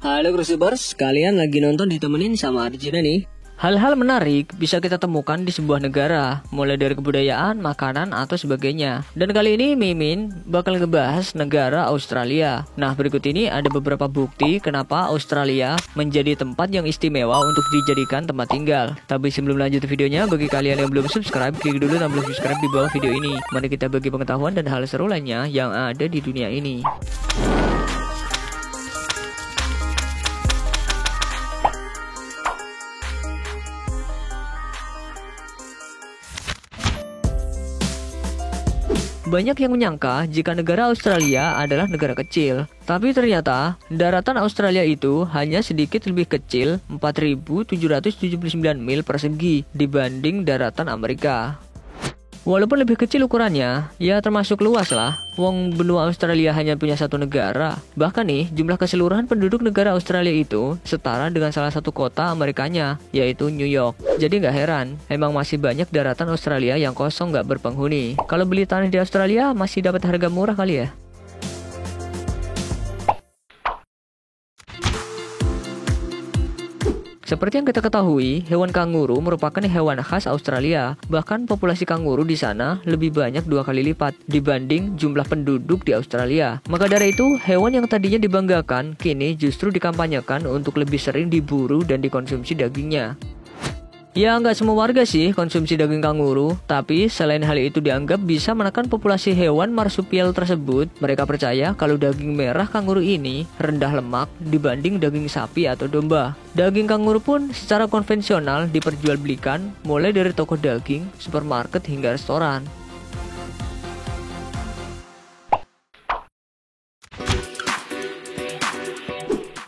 Halo Cruisers, kalian lagi nonton ditemenin sama Arjuna nih. Hal-hal menarik bisa kita temukan di sebuah negara, mulai dari kebudayaan, makanan, atau sebagainya. Dan kali ini Mimin bakal ngebahas negara Australia. Nah, berikut ini ada beberapa bukti kenapa Australia menjadi tempat yang istimewa untuk dijadikan tempat tinggal. Tapi sebelum lanjut videonya, bagi kalian yang belum subscribe, klik dulu tombol subscribe di bawah video ini. Mari kita bagi pengetahuan dan hal seru lainnya yang ada di dunia ini. Banyak yang menyangka jika negara Australia adalah negara kecil. Tapi ternyata, daratan Australia itu hanya sedikit lebih kecil 4.779 mil persegi dibanding daratan Amerika. Walaupun lebih kecil ukurannya, ya termasuk luas lah. Wong benua Australia hanya punya satu negara. Bahkan nih, jumlah keseluruhan penduduk negara Australia itu setara dengan salah satu kota Amerikanya, yaitu New York. Jadi nggak heran, emang masih banyak daratan Australia yang kosong nggak berpenghuni. Kalau beli tanah di Australia masih dapat harga murah kali ya. Seperti yang kita ketahui, hewan kanguru merupakan hewan khas Australia. Bahkan populasi kanguru di sana lebih banyak 2 kali lipat dibanding jumlah penduduk di Australia. Maka dari itu, hewan yang tadinya dibanggakan kini justru dikampanyekan untuk lebih sering diburu dan dikonsumsi dagingnya. Ya, nggak semua warga sih konsumsi daging kanguru, tapi selain hal itu dianggap bisa menekan populasi hewan marsupial tersebut, mereka percaya kalau daging merah kanguru ini rendah lemak dibanding daging sapi atau domba. Daging kanguru pun secara konvensional diperjualbelikan mulai dari toko daging, supermarket hingga restoran.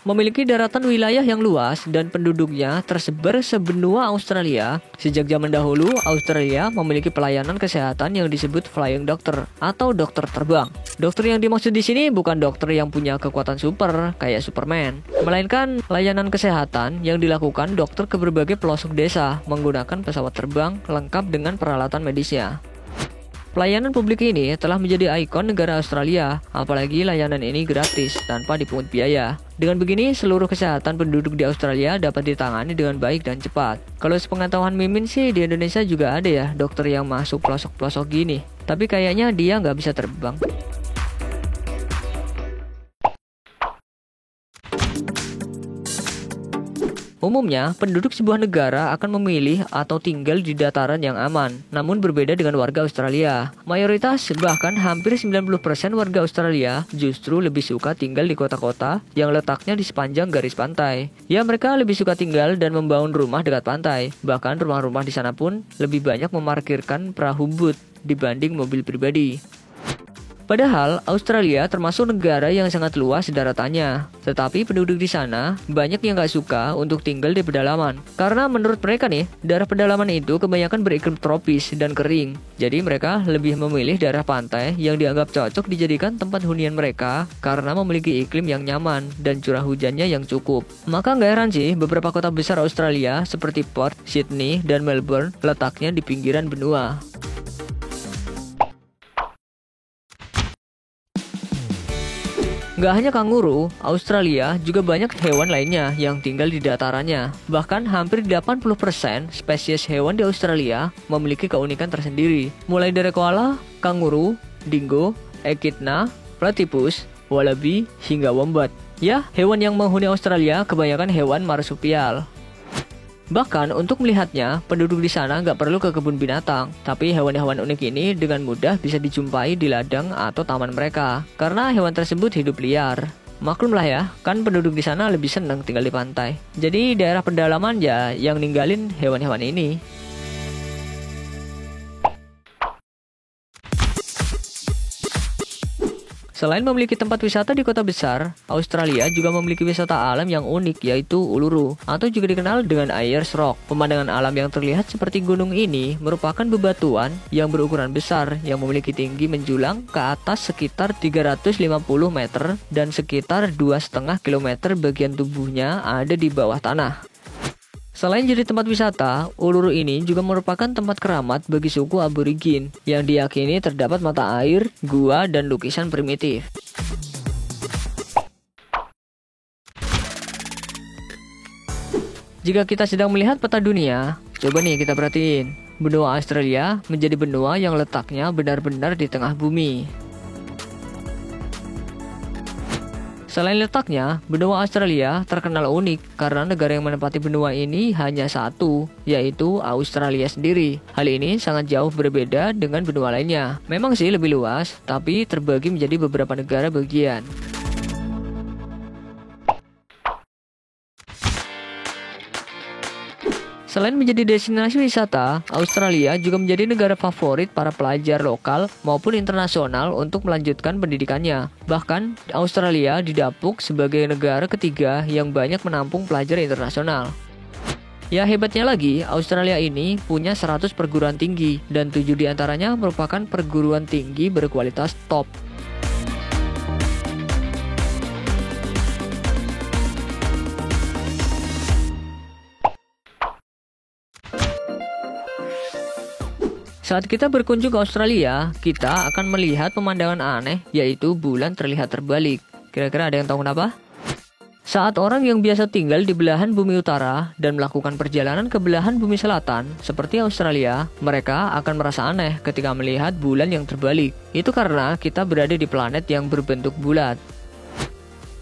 Memiliki daratan wilayah yang luas dan penduduknya tersebar sebenua Australia. Sejak zaman dahulu, Australia memiliki pelayanan kesehatan yang disebut flying doctor atau dokter terbang. Dokter yang dimaksud di sini bukan dokter yang punya kekuatan super kayak Superman, melainkan layanan kesehatan yang dilakukan dokter ke berbagai pelosok desa menggunakan pesawat terbang lengkap dengan peralatan medisnya. Pelayanan publik ini telah menjadi ikon negara Australia, apalagi layanan ini gratis tanpa dipungut biaya. Dengan begini, seluruh kesehatan penduduk di Australia dapat ditangani dengan baik dan cepat. Kalau sepengetahuan Mimin sih, di Indonesia juga ada ya dokter yang masuk pelosok-pelosok gini. Tapi kayaknya dia nggak bisa terbang. Umumnya, penduduk sebuah negara akan memilih atau tinggal di dataran yang aman, namun berbeda dengan warga Australia. Mayoritas, bahkan hampir 90% warga Australia justru lebih suka tinggal di kota-kota yang letaknya di sepanjang garis pantai. Ya, mereka lebih suka tinggal dan membangun rumah dekat pantai. Bahkan rumah-rumah di sana pun lebih banyak memarkirkan perahu boot dibanding mobil pribadi. Padahal, Australia termasuk negara yang sangat luas daratannya. Tetapi penduduk di sana banyak yang gak suka untuk tinggal di pedalaman. Karena menurut mereka nih, daerah pedalaman itu kebanyakan beriklim tropis dan kering. Jadi mereka lebih memilih daerah pantai yang dianggap cocok dijadikan tempat hunian mereka karena memiliki iklim yang nyaman dan curah hujannya yang cukup. Maka gak heran sih beberapa kota besar Australia seperti Perth, Sydney, dan Melbourne letaknya di pinggiran benua. Gak hanya kanguru, Australia juga banyak hewan lainnya yang tinggal di datarannya. Bahkan hampir 80% spesies hewan di Australia memiliki keunikan tersendiri. Mulai dari koala, kanguru, dingo, echidna, platypus, wallaby, hingga wombat. Ya, hewan yang menghuni Australia kebanyakan hewan marsupial. Bahkan untuk melihatnya, penduduk di sana nggak perlu ke kebun binatang. Tapi hewan-hewan unik ini dengan mudah bisa dijumpai di ladang atau taman mereka. Karena hewan tersebut hidup liar. Maklumlah ya, kan penduduk di sana lebih senang tinggal di pantai. Jadi daerah pedalaman ya yang ninggalin hewan-hewan ini. Selain memiliki tempat wisata di kota besar, Australia juga memiliki wisata alam yang unik yaitu Uluru atau juga dikenal dengan Ayers Rock. Pemandangan alam yang terlihat seperti gunung ini merupakan bebatuan yang berukuran besar yang memiliki tinggi menjulang ke atas sekitar 350 meter dan sekitar 2,5 km bagian tubuhnya ada di bawah tanah. Selain jadi tempat wisata, Uluru ini juga merupakan tempat keramat bagi suku aborigin yang diyakini terdapat mata air, gua, dan lukisan primitif. Jika kita sedang melihat peta dunia, coba nih kita perhatiin. Benua Australia menjadi benua yang letaknya benar-benar di tengah bumi. Selain letaknya, benua Australia terkenal unik karena negara yang menempati benua ini hanya satu, yaitu Australia sendiri. Hal ini sangat jauh berbeda dengan benua lainnya. Memang sih lebih luas, tapi terbagi menjadi beberapa negara bagian. Selain menjadi destinasi wisata, Australia juga menjadi negara favorit para pelajar lokal maupun internasional untuk melanjutkan pendidikannya. Bahkan, Australia didapuk sebagai negara ketiga yang banyak menampung pelajar internasional. Ya hebatnya lagi, Australia ini punya 100 perguruan tinggi dan 7 diantaranya merupakan perguruan tinggi berkualitas top. Saat kita berkunjung ke Australia, kita akan melihat pemandangan aneh, yaitu bulan terlihat terbalik. Kira-kira ada yang tahu kenapa? Saat orang yang biasa tinggal di belahan bumi utara dan melakukan perjalanan ke belahan bumi selatan, seperti Australia, mereka akan merasa aneh ketika melihat bulan yang terbalik. Itu karena kita berada di planet yang berbentuk bulat.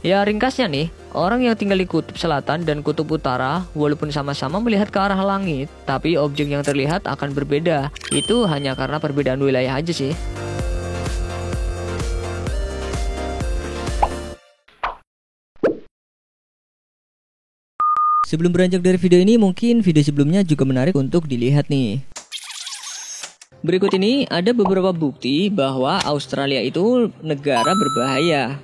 Ya ringkasnya nih, orang yang tinggal di kutub selatan dan kutub utara walaupun sama-sama melihat ke arah langit, tapi objek yang terlihat akan berbeda. Itu hanya karena perbedaan wilayah aja sih. Sebelum beranjak dari video ini, mungkin video sebelumnya juga menarik untuk dilihat nih. Berikut ini ada beberapa bukti bahwa Australia itu negara berbahaya.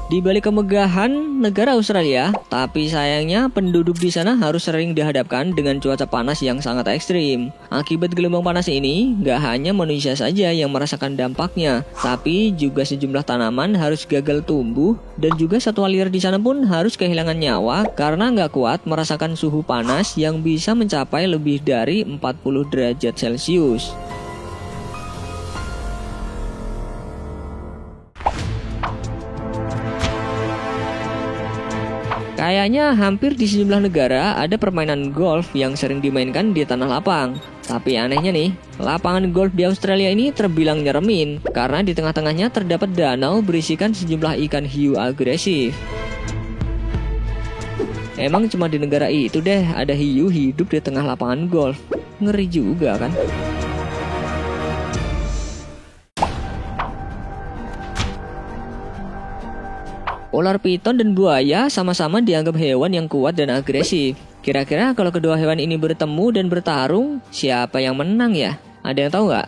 Di balik kemegahan negara Australia, tapi sayangnya penduduk di sana harus sering dihadapkan dengan cuaca panas yang sangat ekstrim. Akibat gelombang panas ini, gak hanya manusia saja yang merasakan dampaknya, tapi juga sejumlah tanaman harus gagal tumbuh, dan juga satwa liar di sana pun harus kehilangan nyawa karena gak kuat merasakan suhu panas yang bisa mencapai lebih dari 40 derajat Celcius. Kayaknya hampir di sejumlah negara ada permainan golf yang sering dimainkan di tanah lapang. Tapi anehnya nih, lapangan golf di Australia ini terbilang nyeremin karena di tengah-tengahnya terdapat danau berisikan sejumlah ikan hiu agresif. Emang cuma di negara itu deh ada hiu hidup di tengah lapangan golf. Ngeri juga kan? Ular piton dan buaya sama-sama dianggap hewan yang kuat dan agresif. Kira-kira kalau kedua hewan ini bertemu dan bertarung, siapa yang menang ya? Ada yang tahu nggak?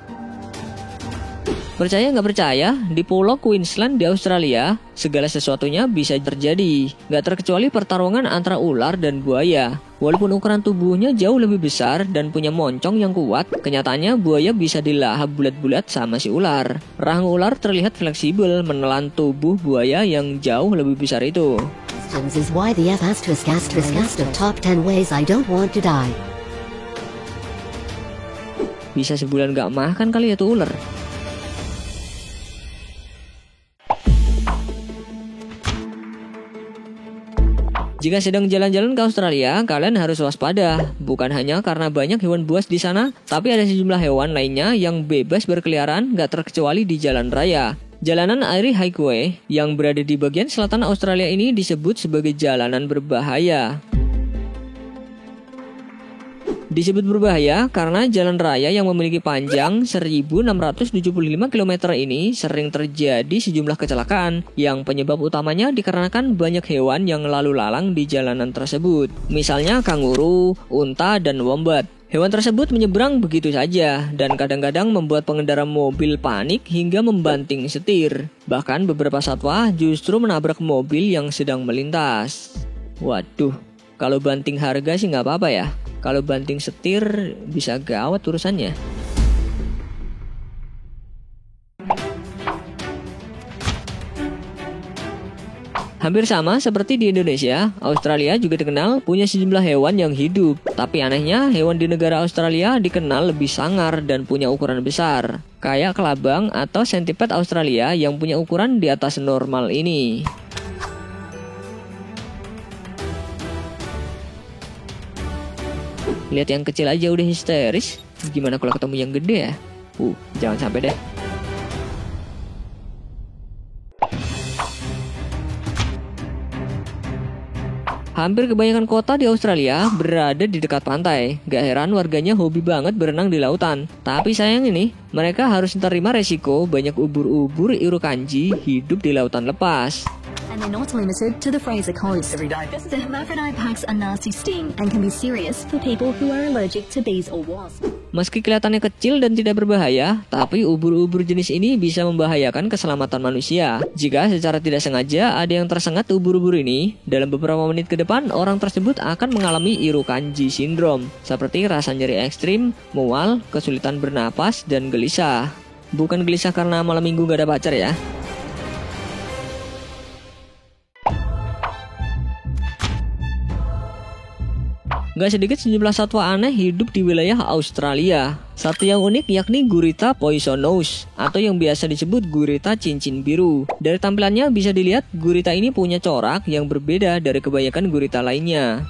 Percaya nggak percaya, di pulau Queensland di Australia, segala sesuatunya bisa terjadi. Nggak terkecuali pertarungan antara ular dan buaya. Walaupun ukuran tubuhnya jauh lebih besar dan punya moncong yang kuat, kenyataannya buaya bisa dilahap bulat-bulat sama si ular. Rahang ular terlihat fleksibel menelan tubuh buaya yang jauh lebih besar itu. Is why the F of top 10 ways I don't want to die. Bisa sebulan nggak makan kali ya tuh ular. Jika sedang jalan-jalan ke Australia, kalian harus waspada. Bukan hanya karena banyak hewan buas di sana, tapi ada sejumlah hewan lainnya yang bebas berkeliaran gak terkecuali di jalan raya. Jalanan Airy Highway yang berada di bagian selatan Australia ini disebut sebagai jalanan berbahaya. Disebut berbahaya karena jalan raya yang memiliki panjang 1.675 km ini sering terjadi sejumlah kecelakaan yang penyebab utamanya dikarenakan banyak hewan yang lalu lalang di jalanan tersebut. Misalnya kanguru, unta, dan wombat. Hewan tersebut menyeberang begitu saja dan kadang-kadang membuat pengendara mobil panik hingga membanting setir. Bahkan beberapa satwa justru menabrak mobil yang sedang melintas. Waduh, kalau banting harga sih nggak apa-apa ya. Kalau banting setir bisa gawat urusannya. Hampir sama seperti di Indonesia, Australia juga dikenal punya sejumlah hewan yang hidup. Tapi anehnya, hewan di negara Australia dikenal lebih sangar dan punya ukuran besar. Kayak kelabang atau centipede Australia yang punya ukuran di atas normal ini. Lihat yang kecil aja udah histeris. Gimana kalau ketemu yang gede ya? Jangan sampai deh. Hampir kebanyakan kota di Australia berada di dekat pantai. Gak heran warganya hobi banget berenang di lautan. Tapi sayang ini, mereka harus menerima resiko banyak ubur-ubur Irukandji hidup di lautan lepas. And they're not limited to the Fraser Coast. Every day. The hermaphrodite packs a nasty sting and can be serious for people who are allergic to bees or wasps. Meski kelihatannya kecil dan tidak berbahaya, tapi ubur-ubur jenis ini bisa membahayakan keselamatan manusia. Jika secara tidak sengaja ada yang tersengat ubur-ubur ini, dalam beberapa menit ke depan orang tersebut akan mengalami Irukandji syndrome, seperti rasa nyeri ekstrim, mual, kesulitan bernapas, dan gelisah. Bukan gelisah karena malam minggu gak ada pacar ya. Gak sedikit sejumlah satwa aneh hidup di wilayah Australia. Satu yang unik yakni gurita poisonous atau yang biasa disebut gurita cincin biru. Dari tampilannya bisa dilihat gurita ini punya corak yang berbeda dari kebanyakan gurita lainnya.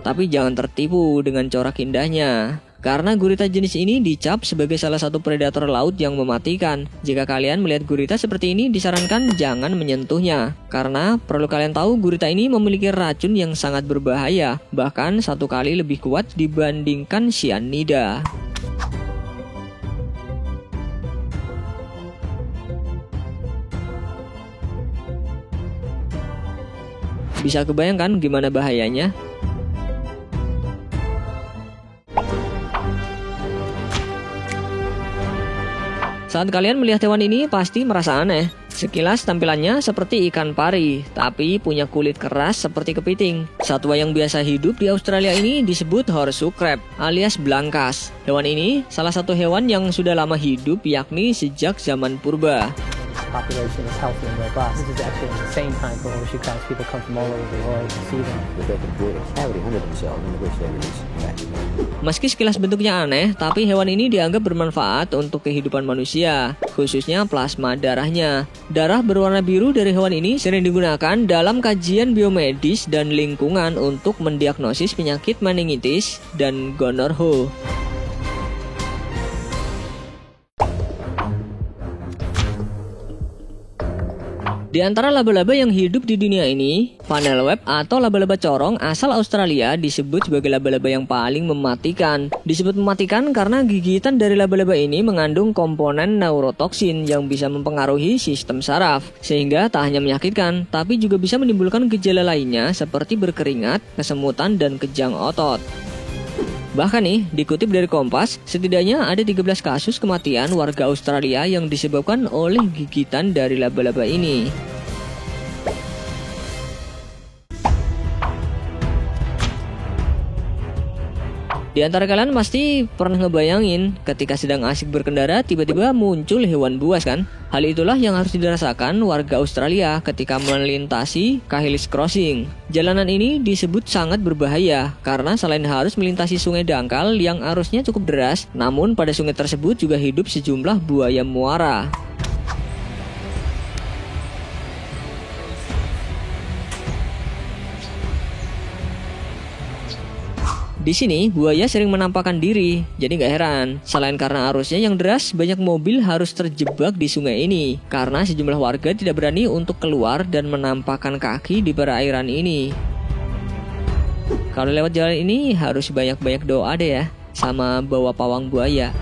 Tapi jangan tertipu dengan corak indahnya. Karena gurita jenis ini dicap sebagai salah satu predator laut yang mematikan. Jika kalian melihat gurita seperti ini, disarankan jangan menyentuhnya. Karena perlu kalian tahu gurita ini memiliki racun yang sangat berbahaya. Bahkan 1 kali lebih kuat dibandingkan cyanida. Bisa kebayangkan gimana bahayanya? Saat kalian melihat hewan ini pasti merasa aneh. Sekilas tampilannya seperti ikan pari, tapi punya kulit keras seperti kepiting. Satwa yang biasa hidup di Australia ini disebut horseshoe crab alias belangkas. Hewan ini salah satu hewan yang sudah lama hidup yakni sejak zaman purba. Population is healthy and robust. This is actually at the same time for horseshoe crabs. People come from all over the world to see them. They can build a cavity under themselves in which they release vacuum. Meski sekilas bentuknya aneh, tapi hewan ini dianggap bermanfaat untuk kehidupan manusia, khususnya plasma darahnya. Darah berwarna biru dari hewan ini sering digunakan dalam kajian biomedis dan lingkungan untuk mendiagnosis penyakit meningitis dan gonorrhea. Di antara laba-laba yang hidup di dunia ini, funnel web atau laba-laba corong asal Australia disebut sebagai laba-laba yang paling mematikan. Disebut mematikan karena gigitan dari laba-laba ini mengandung komponen neurotoksin yang bisa mempengaruhi sistem saraf, sehingga tak hanya menyakitkan, tapi juga bisa menimbulkan gejala lainnya seperti berkeringat, kesemutan, dan kejang otot. Bahkan nih, dikutip dari Kompas, setidaknya ada 13 kasus kematian warga Australia yang disebabkan oleh gigitan dari laba-laba ini. Di antara kalian pasti pernah ngebayangin ketika sedang asik berkendara tiba-tiba muncul hewan buas kan? Hal itulah yang harus dirasakan warga Australia ketika melintasi Cahill Crossing. Jalanan ini disebut sangat berbahaya karena selain harus melintasi sungai dangkal yang arusnya cukup deras, namun pada sungai tersebut juga hidup sejumlah buaya muara. Di sini, buaya sering menampakkan diri, jadi gak heran. Selain karena arusnya yang deras, banyak mobil harus terjebak di sungai ini. Karena sejumlah warga tidak berani untuk keluar dan menampakkan kaki di perairan ini. Kalau lewat jalan ini, harus banyak-banyak doa deh ya, sama bawa pawang buaya.